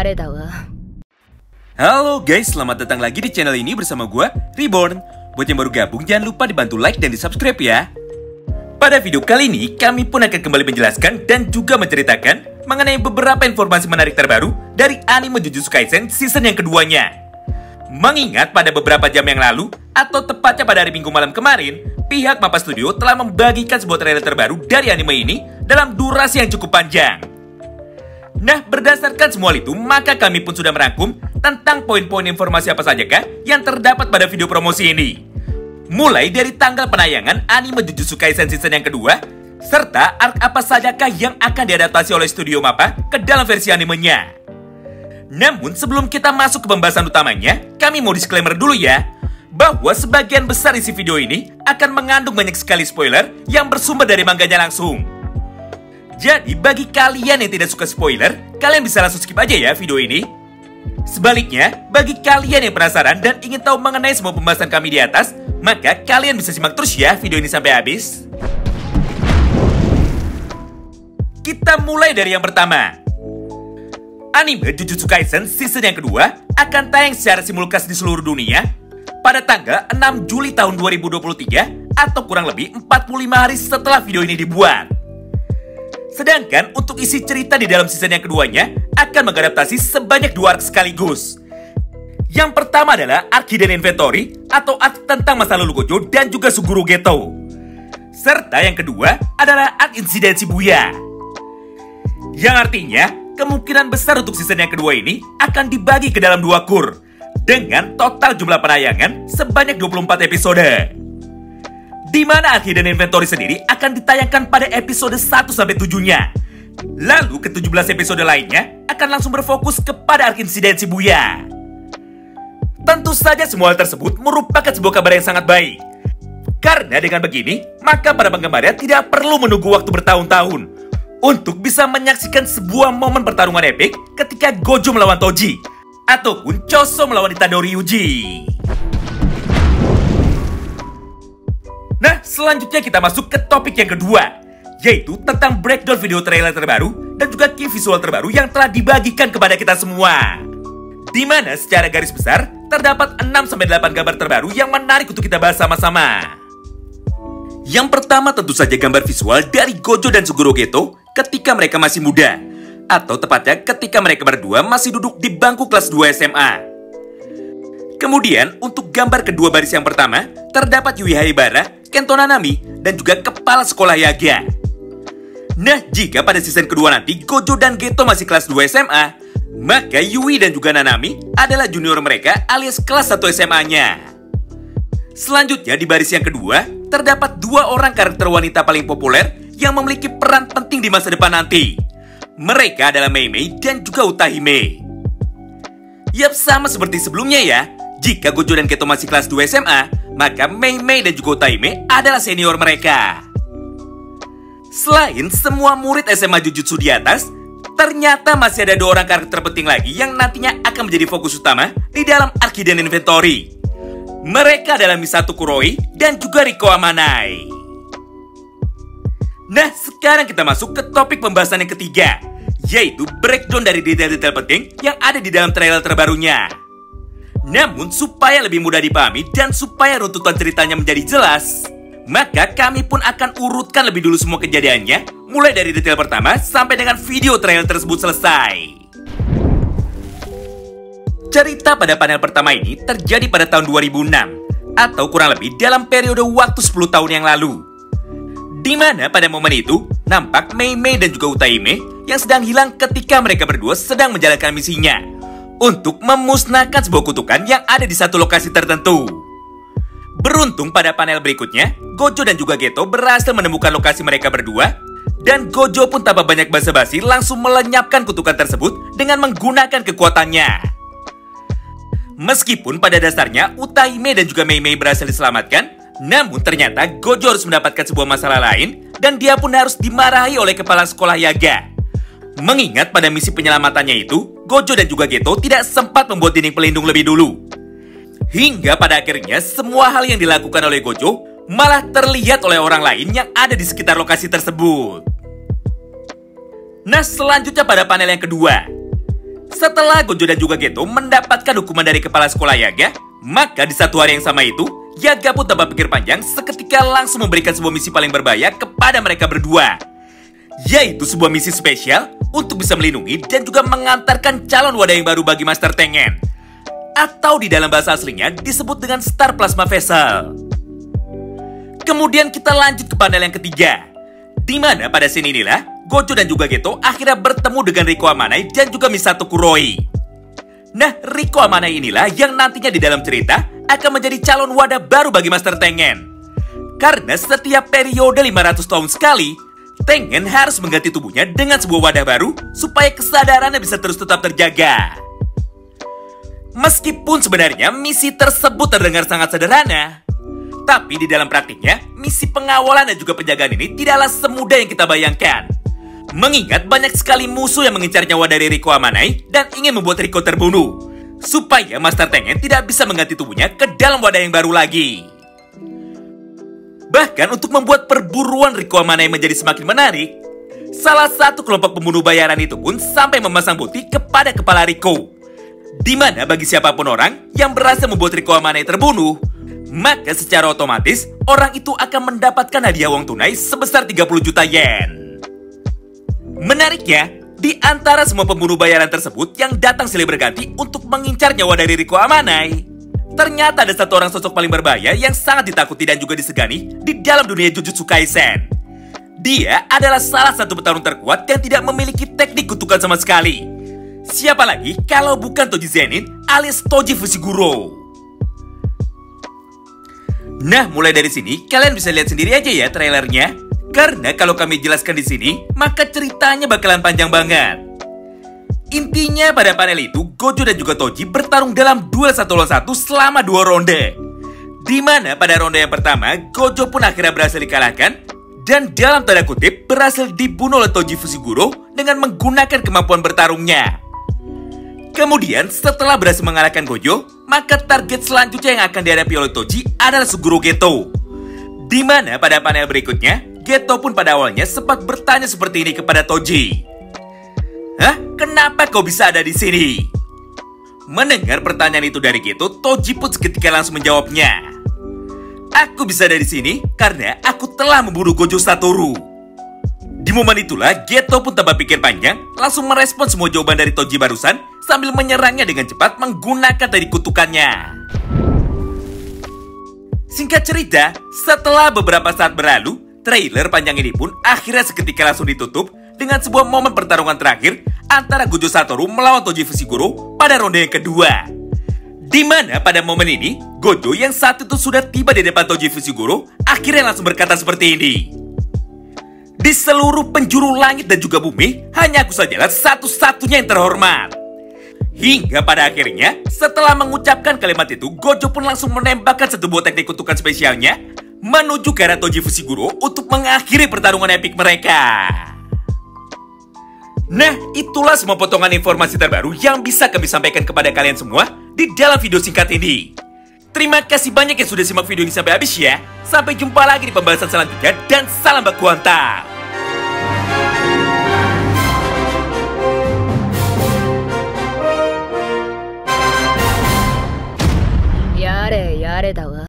誰だわ。 Halo guys, selamat datang lagi di channel ini bersama gue, Reborn. Buat yang baru gabung, jangan lupa dibantu like dan di subscribe ya. Pada video kali ini, kami pun akan kembali menjelaskan dan juga menceritakan mengenai beberapa informasi menarik terbaru dari anime Jujutsu Kaisen season yang keduanya. Mengingat pada beberapa jam yang lalu, atau tepatnya pada hari Minggu malam kemarin, pihak Mappa Studio telah membagikan sebuah trailer terbaru dari anime ini dalam durasi yang cukup panjang. Nah, berdasarkan semua itu, maka kami pun sudah merangkum tentang poin-poin informasi apa sajakah yang terdapat pada video promosi ini. Mulai dari tanggal penayangan anime Jujutsu Kaisen season yang kedua, serta arc apa sajakah yang akan diadaptasi oleh studio Mappa ke dalam versi animenya. Namun sebelum kita masuk ke pembahasan utamanya, kami mau disclaimer dulu ya, bahwa sebagian besar isi video ini akan mengandung banyak sekali spoiler yang bersumber dari manganya langsung. Jadi bagi kalian yang tidak suka spoiler, kalian bisa langsung skip aja ya video ini. Sebaliknya, bagi kalian yang penasaran dan ingin tahu mengenai semua pembahasan kami di atas, maka kalian bisa simak terus ya video ini sampai habis. Kita mulai dari yang pertama. Anime Jujutsu Kaisen season yang kedua akan tayang secara simulkas di seluruh dunia pada tanggal 6 Juli tahun 2023 atau kurang lebih 45 hari setelah video ini dibuat. Sedangkan untuk isi cerita di dalam season yang keduanya akan mengadaptasi sebanyak 2 arc sekaligus. Yang pertama adalah arc Hidden Inventory atau arc tentang masa lalu Gojo dan juga Suguru Geto. Serta yang kedua adalah arc insiden Shibuya. Yang artinya kemungkinan besar untuk season yang kedua ini akan dibagi ke dalam 2 kur dengan total jumlah penayangan sebanyak 24 episode. Di mana arc Hidden Inventory sendiri akan ditayangkan pada episode 1-7-nya. Lalu ke-17 episode lainnya akan langsung berfokus kepada arc insiden Shibuya. Tentu saja semua hal tersebut merupakan sebuah kabar yang sangat baik. Karena dengan begini, maka para penggemarnya tidak perlu menunggu waktu bertahun-tahun untuk bisa menyaksikan sebuah momen pertarungan epik ketika Gojo melawan Toji ataupun Choso melawan Itadori Yuji. Nah, selanjutnya kita masuk ke topik yang kedua, yaitu tentang breakdown video trailer terbaru dan juga key visual terbaru yang telah dibagikan kepada kita semua. Di mana secara garis besar terdapat 6-8 gambar terbaru yang menarik untuk kita bahas sama-sama. Yang pertama tentu saja gambar visual dari Gojo dan Suguru Geto ketika mereka masih muda, atau tepatnya ketika mereka berdua masih duduk di bangku kelas 2 SMA. Kemudian untuk gambar kedua baris yang pertama terdapat Yui Haibara, Kento Nanami, dan juga kepala sekolah Yaga. Nah, jika pada season kedua nanti Gojo dan Geto masih kelas 2 SMA, maka Yui dan juga Nanami adalah junior mereka alias kelas 1 SMA-nya. Selanjutnya di baris yang kedua, terdapat 2 orang karakter wanita paling populer yang memiliki peran penting di masa depan nanti. Mereka adalah Mei Mei dan juga Utahime. Yap, sama seperti sebelumnya ya. Jika Gojo dan Geto masih kelas 2 SMA, maka Mei Mei dan juga Utahime adalah senior mereka. Selain semua murid SMA Jujutsu di atas, ternyata masih ada 2 orang karakter penting lagi yang nantinya akan menjadi fokus utama di dalam arc Hidden Inventory. Mereka adalah Misato Kuroi dan juga Riko Amanai. Nah, sekarang kita masuk ke topik pembahasan yang ketiga, yaitu breakdown dari detail-detail penting yang ada di dalam trailer terbarunya. Namun supaya lebih mudah dipahami dan supaya runtutan ceritanya menjadi jelas, maka kami pun akan urutkan lebih dulu semua kejadiannya, mulai dari detail pertama sampai dengan video trailer tersebut selesai. Cerita pada panel pertama ini terjadi pada tahun 2006, atau kurang lebih dalam periode waktu 10 tahun yang lalu. Di mana pada momen itu, nampak Mei Mei dan juga Utahime yang sedang hilang ketika mereka berdua sedang menjalankan misinya untuk memusnahkan sebuah kutukan yang ada di satu lokasi tertentu. Beruntung pada panel berikutnya, Gojo dan juga Geto berhasil menemukan lokasi mereka berdua, dan Gojo pun tanpa banyak basa-basi langsung melenyapkan kutukan tersebut dengan menggunakan kekuatannya. Meskipun pada dasarnya Utahime dan juga Mei Mei berhasil diselamatkan, namun ternyata Gojo harus mendapatkan sebuah masalah lain dan dia pun harus dimarahi oleh kepala sekolah Yaga. Mengingat pada misi penyelamatannya itu, Gojo dan juga Geto tidak sempat membuat dinding pelindung lebih dulu. Hingga pada akhirnya semua hal yang dilakukan oleh Gojo malah terlihat oleh orang lain yang ada di sekitar lokasi tersebut. Nah, selanjutnya pada panel yang kedua. Setelah Gojo dan juga Geto mendapatkan hukuman dari kepala sekolah Yaga, maka di satu hari yang sama itu, Yaga pun tanpa pikir panjang seketika langsung memberikan sebuah misi paling berbahaya kepada mereka berdua. Yaitu sebuah misi spesial untuk bisa melindungi dan juga mengantarkan calon wadah yang baru bagi Master Tengen. Atau di dalam bahasa aslinya disebut dengan Star Plasma Vessel. Kemudian kita lanjut ke panel yang ketiga, di mana pada scene inilah Gojo dan juga Geto akhirnya bertemu dengan Riko Amanai dan juga Misato Kuroi. Nah, Riko Amanai inilah yang nantinya di dalam cerita akan menjadi calon wadah baru bagi Master Tengen. Karena setiap periode 500 tahun sekali, Tengen harus mengganti tubuhnya dengan sebuah wadah baru supaya kesadarannya bisa terus tetap terjaga. Meskipun sebenarnya misi tersebut terdengar sangat sederhana, tapi di dalam praktiknya, misi pengawalan dan juga penjagaan ini tidaklah semudah yang kita bayangkan. Mengingat banyak sekali musuh yang mengincar nyawa dari Riko Amanai dan ingin membuat Riko terbunuh, supaya Master Tengen tidak bisa mengganti tubuhnya ke dalam wadah yang baru lagi. Bahkan untuk membuat perburuan Riko Amanai menjadi semakin menarik, salah satu kelompok pembunuh bayaran itu pun sampai memasang bounty kepada kepala Riko. Di mana bagi siapapun orang yang berhasil membuat Riko Amanai terbunuh, maka secara otomatis orang itu akan mendapatkan hadiah uang tunai sebesar 30 juta yen. Menariknya, di antara semua pembunuh bayaran tersebut yang datang silih berganti untuk mengincar nyawa dari Riko Amanai, ternyata ada satu orang sosok paling berbahaya yang sangat ditakuti dan juga disegani di dalam dunia Jujutsu Kaisen. Dia adalah salah satu petarung terkuat yang tidak memiliki teknik kutukan sama sekali. Siapa lagi kalau bukan Toji Zenin alias Toji Fushiguro. Nah, mulai dari sini kalian bisa lihat sendiri aja ya trailernya. Karena kalau kami jelaskan di sini, maka ceritanya bakalan panjang banget. Intinya pada panel itu, Gojo dan juga Toji bertarung dalam duel 1 lawan 1 selama 2 ronde. Di mana pada ronde yang pertama, Gojo pun akhirnya berhasil dikalahkan dan dalam tanda kutip berhasil dibunuh oleh Toji Fushiguro dengan menggunakan kemampuan bertarungnya. Kemudian setelah berhasil mengalahkan Gojo, maka target selanjutnya yang akan dihadapi oleh Toji adalah Suguro Geto. Di mana pada panel berikutnya, Geto pun pada awalnya sempat bertanya seperti ini kepada Toji. Hah? Kenapa kau bisa ada di sini? Mendengar pertanyaan itu dari Geto, Toji pun seketika langsung menjawabnya. Aku bisa ada di sini karena aku telah membunuh Gojo Satoru. Di momen itulah, Geto pun tanpa pikir panjang, langsung merespon semua jawaban dari Toji barusan sambil menyerangnya dengan cepat menggunakan teknik kutukannya. Singkat cerita, setelah beberapa saat berlalu, trailer panjang ini pun akhirnya seketika langsung ditutup dengan sebuah momen pertarungan terakhir antara Gojo Satoru melawan Toji Fushiguro pada ronde yang kedua. Di mana pada momen ini, Gojo yang saat itu sudah tiba di depan Toji Fushiguro akhirnya langsung berkata seperti ini. Di seluruh penjuru langit dan juga bumi, hanya aku sajalah satu-satunya yang terhormat. Hingga pada akhirnya, setelah mengucapkan kalimat itu, Gojo pun langsung menembakkan satu buah teknik kutukan spesialnya menuju ke arah Toji Fushiguro untuk mengakhiri pertarungan epik mereka. Nah, itulah semua potongan informasi terbaru yang bisa kami sampaikan kepada kalian semua di dalam video singkat ini. Terima kasih banyak yang sudah simak video ini sampai habis ya. Sampai jumpa lagi di pembahasan selanjutnya dan salam baku hantam. やれやれだわ。